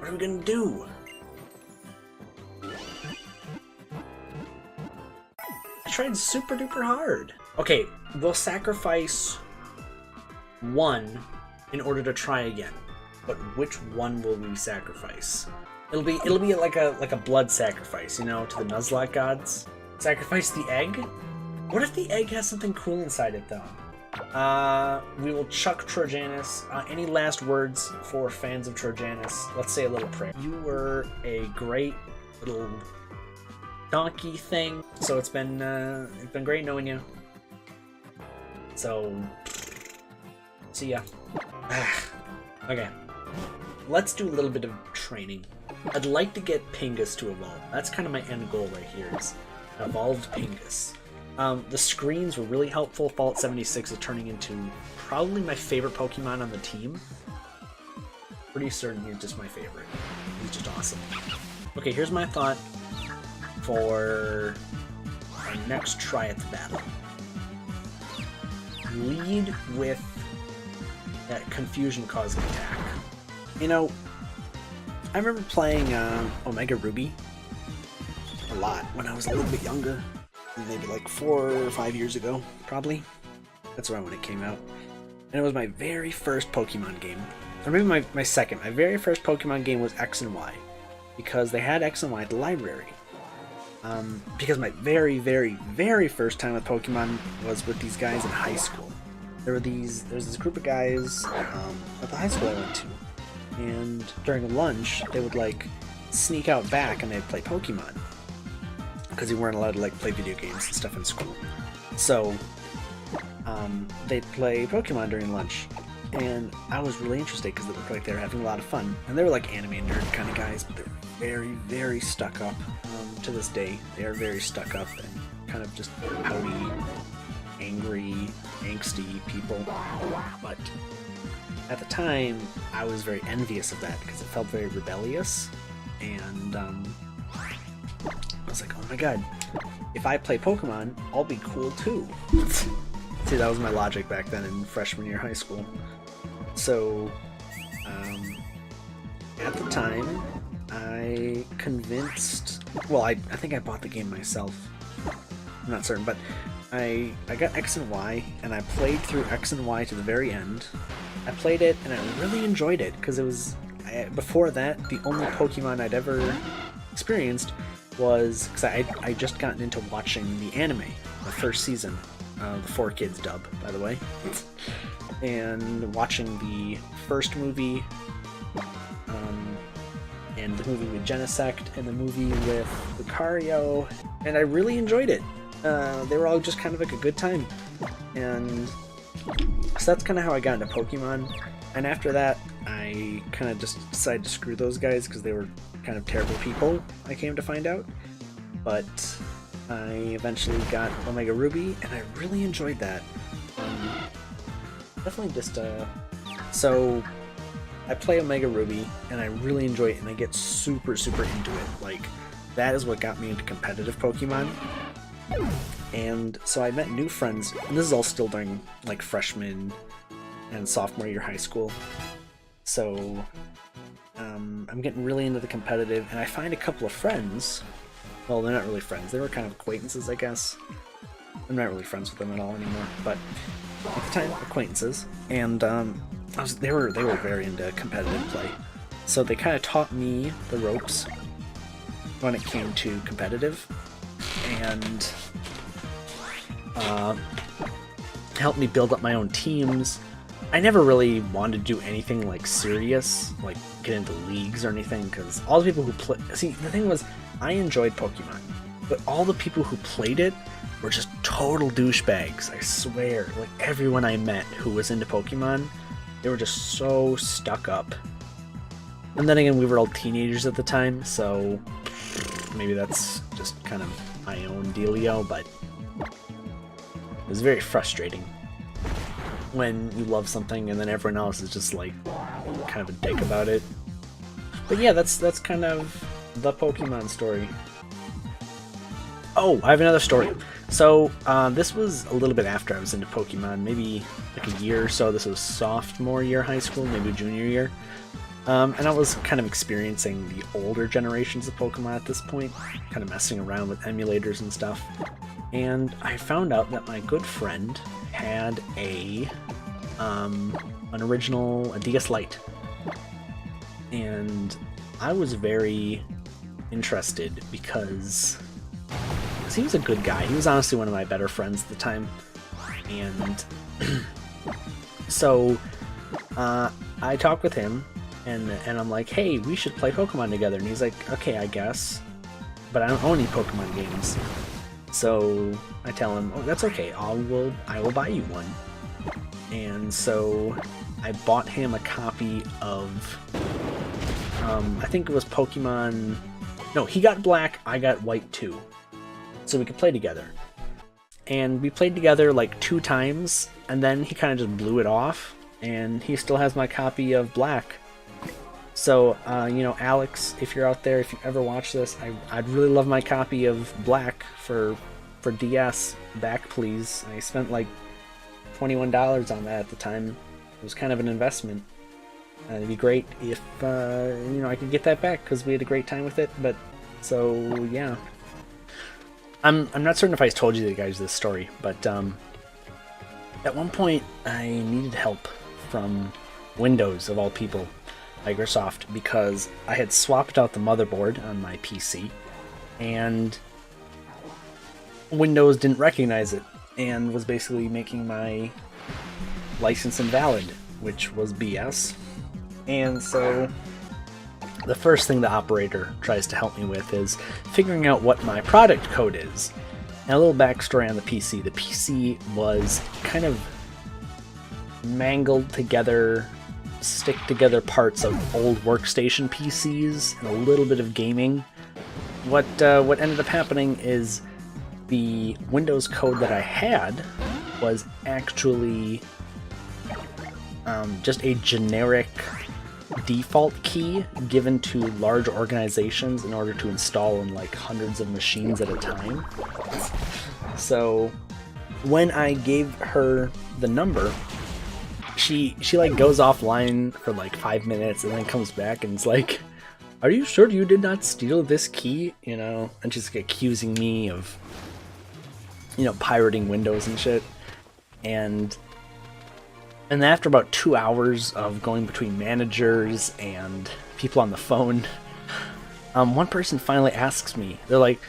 What are we gonna do? I tried super duper hard. Okay, we'll sacrifice one in order to try again. But which one will we sacrifice? It'll be like a blood sacrifice, you know, to the Nuzlocke gods. Sacrifice the egg? What if the egg has something cool inside it though? We will chuck Trojanus. Any last words for fans of Trojanus? Let's say a little prayer. You were a great little donkey thing, so it's been great knowing you. So, see ya. Okay, let's do a little bit of training. I'd like to get Pingus to evolve. That's kind of my end goal right here, is evolved Pingus. The screens were really helpful. Fallout 76 is turning into probably my favorite Pokemon on the team. Pretty certain he's just my favorite. He's just awesome. Okay, here's my thought for our next Triath battle. Lead with that confusion-causing attack. You know, I remember playing Omega Ruby a lot when I was a little bit younger. Maybe like 4 or 5 years ago, probably. That's around when it came out. And it was my very first Pokemon game. Or maybe my second. My very first Pokemon game was X and Y. Because they had X and Y at the library. Because my very, very, very first time with Pokemon was with these guys in high school. There's this group of guys at the high school I went to. And during lunch, they would like sneak out back and they'd play Pokemon. Because you weren't allowed to like play video games and stuff in school. So they'd play Pokemon during lunch, and I was really interested because it looked like they were having a lot of fun. And they were like anime nerd kind of guys, but they're very, very stuck up. To this day, they are very stuck up and kind of just pouty, angry, angsty people. But at the time, I was very envious of that because it felt very rebellious, and I was like, oh my god, if I play Pokemon, I'll be cool too. See, that was my logic back then in freshman year high school. So, at the time, I convinced... Well, I think I bought the game myself. I'm not certain, but I got X and Y, and I played through X and Y to the very end. I played it, and I really enjoyed it, because it was... before that, the only Pokemon I'd ever experienced was, because I just gotten into watching the anime, the first season, the 4Kids dub, by the way, and watching the first movie, and the movie with Genesect, and the movie with Lucario, and I really enjoyed it. They were all just kind of like a good time, and so that's kind of how I got into Pokemon. And after that, I kind of just decided to screw those guys because they were kind of terrible people, I came to find out. But I eventually got Omega Ruby, and I really enjoyed that. Definitely just, so I play Omega Ruby, and I really enjoy it, and I get super, super into it. Like, that is what got me into competitive Pokemon. And so I met new friends, and this is all still during, like, freshman and sophomore year high school. So I'm getting really into the competitive, and I find a couple of friends. Well, they're not really friends. They were kind of acquaintances, I guess. I'm not really friends with them at all anymore, but at the time, acquaintances. And they were very into competitive play, so they kind of taught me the ropes when it came to competitive, and helped me build up my own teams. I never really wanted to do anything like serious, like get into leagues or anything, because all the people who play... See, the thing was, I enjoyed Pokemon, but all the people who played it were just total douchebags, I swear. Like, everyone I met who was into Pokemon, they were just so stuck up. And then again, we were all teenagers at the time, so maybe that's just kind of my own dealio, but it was very frustrating when you love something and then everyone else is just like kind of a dick about it. But yeah, that's kind of the Pokemon story. Oh, I have another story. So this was a little bit after I was into Pokemon, maybe like a year or so. This was sophomore year high school, maybe junior year. And I was kind of experiencing the older generations of Pokemon at this point, kind of messing around with emulators and stuff. And I found out that my good friend had an original DS Lite. And I was very interested because he was a good guy. He was honestly one of my better friends at the time. And so I talked with him. And I'm like, hey, we should play Pokemon together. And he's like, okay, I guess. But I don't own any Pokemon games. So I tell him, oh, that's okay. I will buy you one. And so I bought him a copy of, I think it was Pokemon... No, he got Black, I got White too. So we could play together. And we played together like 2 times, and then he kind of just blew it off. And he still has my copy of Black. So, you know, Alex, if you're out there, if you ever watch this, I'd really love my copy of Black for DS. Back, please. I spent like $21 on that at the time. It was kind of an investment. It'd be great if, you know, I could get that back because we had a great time with it. But, so, yeah. I'm not certain if I told you guys this story, but at one point I needed help from Windows, of all people. Microsoft, because I had swapped out the motherboard on my PC and Windows didn't recognize it and was basically making my license invalid, which was BS. And so the first thing the operator tries to help me with is figuring out what my product code is. And a little backstory on the PC. The PC was kind of mangled together, stick together parts of old workstation PCs and a little bit of gaming. What ended up happening is the Windows code that I had was actually just a generic default key given to large organizations in order to install in like hundreds of machines at a time. So when I gave her the number, she like goes offline for like 5 minutes and then comes back and is like, are you sure you did not steal this key? You know, and she's like, accusing me of, you know, pirating Windows and shit. And after about 2 hours of going between managers and people on the phone, one person finally asks me, they're like,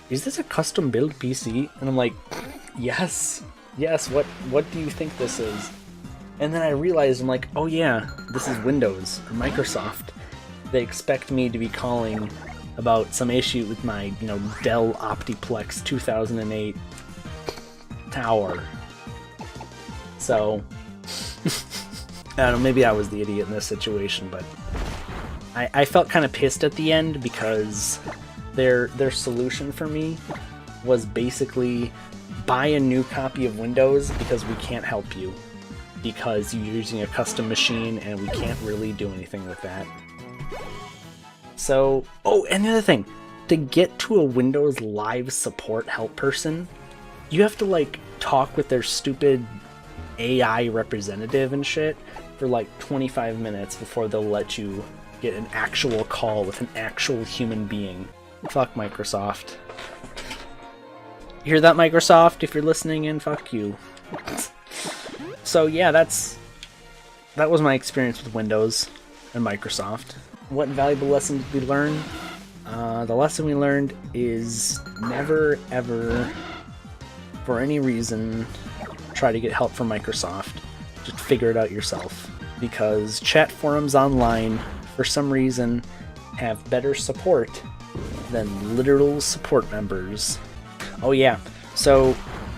is this a custom build PC? And I'm like, yes, what do you think this is? And then I realized, I'm like, oh yeah, this is Windows or Microsoft. They expect me to be calling about some issue with my, you know, Dell Optiplex 2008 tower. So, I don't know, maybe I was the idiot in this situation, but I felt kind of pissed at the end because their solution for me was basically buy a new copy of Windows because we can't help you. Because you're using a custom machine and we can't really do anything with that. So, oh, and the other thing, to get to a Windows Live support help person, you have to like talk with their stupid AI representative and shit for like 25 minutes before they'll let you get an actual call with an actual human being. Fuck Microsoft. You hear that, Microsoft? If you're listening in, fuck you. So yeah, that was my experience with Windows and Microsoft. What valuable lesson did we learn? The lesson we learned is never ever, for any reason, try to get help from Microsoft. Just figure it out yourself. Because chat forums online, for some reason, have better support than literal support members. Oh yeah, so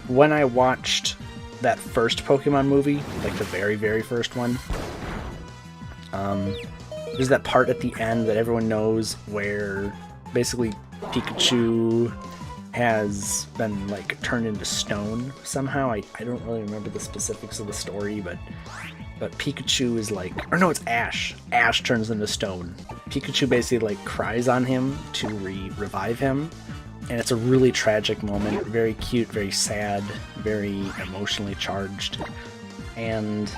when I watched that first Pokemon movie, like the very, very first one, there's that part at the end that everyone knows where basically Pikachu has been like turned into stone somehow. I don't really remember the specifics of the story, but Pikachu is like, or no, it's Ash. Ash turns into stone. Pikachu basically like cries on him to revive him. And it's a really tragic moment, very cute, very sad, very emotionally charged. And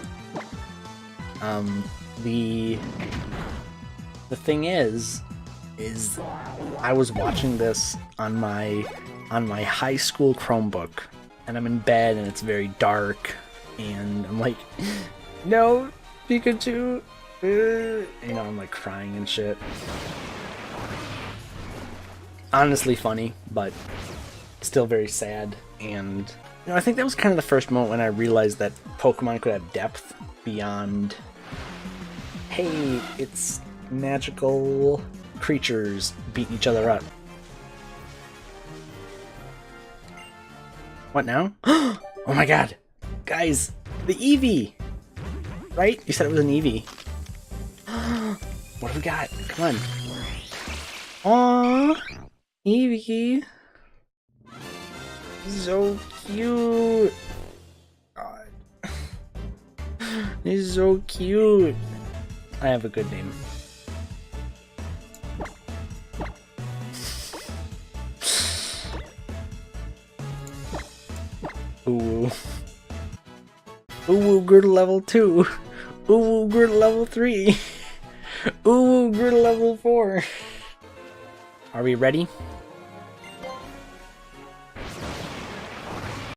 The thing is I was watching this on my high school Chromebook, and I'm in bed and it's very dark, and I'm like, no, Pikachu, you know, I'm like crying and shit. Honestly funny, but still very sad. And you know, I think that was kind of the first moment when I realized that Pokemon could have depth beyond, hey, it's magical creatures beating each other up. What now? Oh my god! Guys, the Eevee! Right? You said it was an Eevee. What do we got? Come on. Aww! Eevee! So cute! God. He's so cute! I have a good name. Ooh. Ooh, grew to level 2. Ooh, grew to level 3. Ooh, grew to level 4. Are we ready?